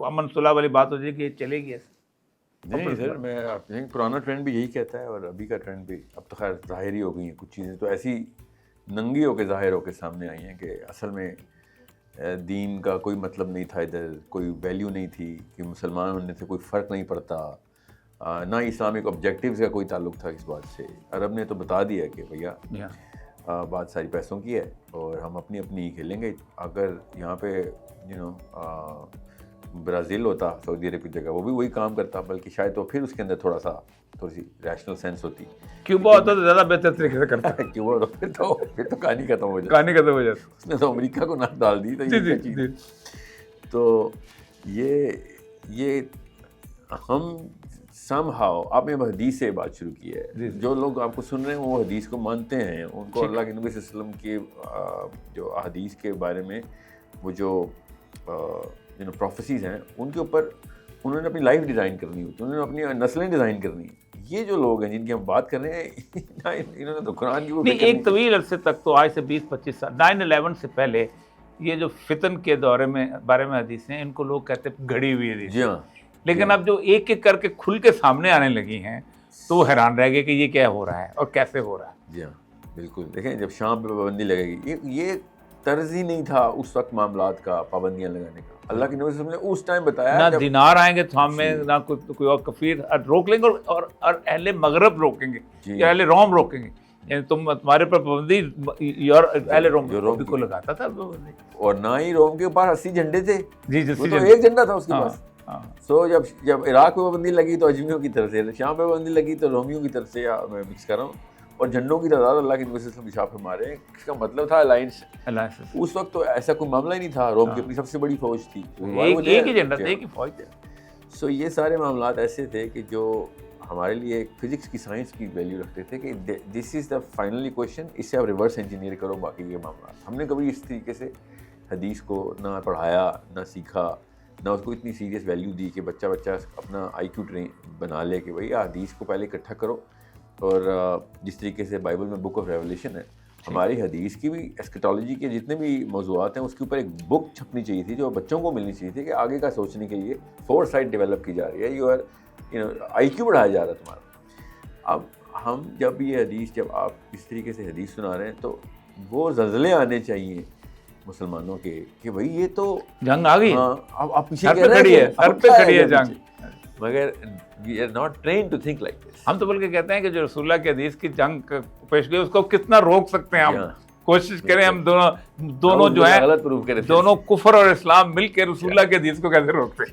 امن صلح والی بات ہو جائے کہ یہ چلے گی ایسے. نہیں سر، میں پرانا ٹرینڈ بھی یہی کہتا ہے، اور ابھی کا ٹرینڈ بھی اب تو خیر ظاہر ہی ہو گئی ہیں کچھ چیزیں، تو ایسی ننگی ہو کے ظاہر ہو کے سامنے آئی ہیں کہ اصل میں دین کا کوئی مطلب نہیں تھا، ادھر کوئی ویلیو نہیں تھی، کہ مسلمان ہونے سے کوئی فرق نہیں پڑتا، نہ اسلامک آبجیکٹیوز کا کوئی تعلق تھا اس بات سے. عرب نے تو بتا دیا کہ بھیا بات ساری پیسوں کی ہے اور ہم اپنی اپنی ہی کھیلیں گے. اگر یہاں پہ برازیل ہوتا سعودی عرب کی جگہ، وہ بھی وہی کام کرتا، بلکہ شاید تو پھر اس کے اندر تھوڑی سی ریشنل سینس ہوتی. کیوبا ہوتا تو زیادہ بہتر طریقے سے کرتا. کیوبا پھر تو کہانی ختم ہو جاتی، کہانی ختم ہو جاتی. اس نے تو امریکہ کو ناک ڈال دی. تو یہ ہم سم ہاؤ، آپ نے حدیث سے بات شروع کی ہے. جو لوگ آپ کو سن رہے ہیں وہ حدیث کو مانتے ہیں، ان کو اللہ کے نبی صلی اللہ علیہ وسلم کی جو احادیث کے بارے میں وہ جو پروفیسیز ہیں ان کے اوپر انہوں نے اپنی لائف ڈیزائن کرنی ہوتی ہے، انہوں نے اپنی نسلیں ڈیزائن کرنی ہیں. یہ جو لوگ ہیں جن کی ہم بات کر رہے ہیں، انہوں نے تو قرآن کی نہیں. ایک طویل عرصے تک تو آج سے 20-25 سال 9/11 سے پہلے یہ جو فتن کے دورے میں بارے میں حدیثیں ہیں، ان کو لوگ کہتے ہیں گھڑی ہوئی حدیث. جی ہاں. لیکن اب جو ایک ایک کر کے کھل کے سامنے آنے لگی ہیں تو وہ حیران رہ گئے کہ یہ کیا ہو رہا ہے اور کیسے ہو رہا ہے. جی ہاں بالکل. دیکھیں جب شام پہ پابندی لگے گی، یہ طرز ہی نہیں تھا اس وقت معاملات کا، پابندیاں لگانے کا. اللہ کے نبی صلی اللہ علیہ وسلم نے اس ٹائم بتایا نہ دینار آئیں گے تو ہمیں نہ کوئی اور کفیر روک لیں گے، اور اہل مغرب روکیں گے یا اہل روم روکیں گے. یعنی تمہارے پر پابندی اہل روم کو لگاتا تھا، اور نہ ہی روم کے پاس 80 جھنڈے تھے. جی وہ تو ایک جھنڈا تھا اس کے پاس. سو جب عراق پہ پابندی لگی تو اجمیوں کی طرف سے، شام پہ پابندی لگی تو رومیوں کی طرف سے، یا میں مکس کر رہا ہوں. اور جھنڈوں کی تعداد اللہ کے نبی صلی اللہ علیہ وسلم چھاپے مارے، اس کا مطلب تھا الائنس. اس وقت تو ایسا کوئی معاملہ ہی نہیں تھا. روم کی اپنی سب سے بڑی فوج تھی، ایک ہی جھنڈا تھا، ایک ہی فوج تھی. سو یہ سارے معاملات ایسے تھے کہ جو ہمارے لیے ایک فزکس کی سائنس کی ویلیو رکھتے تھے کہ دس از دا فائنلی کویشچن، اس سے آپ ریورس انجینئر کرو باقی یہ معاملات. ہم نے کبھی اس طریقے سے حدیث کو نہ پڑھایا، نہ سیکھا، نہ اس کو اتنی سیریس ویلیو دی کہ بچہ اپنا آئی کیو ٹرین بنا لے کہ بھائی حدیث کو پہلے اکٹھا کرو. اور جس طریقے سے بائبل میں بک آف ریولیشن ہے، ہماری حدیث کی بھی ایسکیٹالوجی کے جتنے بھی موضوعات ہیں اس کے اوپر ایک بک چھپنی چاہیے تھی جو بچوں کو ملنی چاہیے تھی کہ آگے کا سوچنے کے لیے فور سائٹ ڈیولپ کی جا رہی ہے. یو آر آئی کیو بڑھایا جا رہا ہے تمہارا. اب ہم جب یہ حدیث، جب آپ اس طریقے سے حدیث سنا رہے ہیں تو وہ زلزلے آنے چاہیے مسلمانوں کے کہ بھائی یہ تو جنگ آ گئی. ہاں اب پیچھے سر پہ کھڑی ہے جنگ، مگر we are not trained to think like this. ہم تو بلکہ کہتے ہیں کہ جو رسول اللہ کی حدیث کی جنگ پیش گئی اس کو کتنا روک سکتے ہیں. ہم کوشش کریں، ہم دونوں جو ہیں غلط پروف کریں، دونوں کفر اور اسلام مل کے رسول اللہ کی حدیث کو کیسے روکتے ہیں.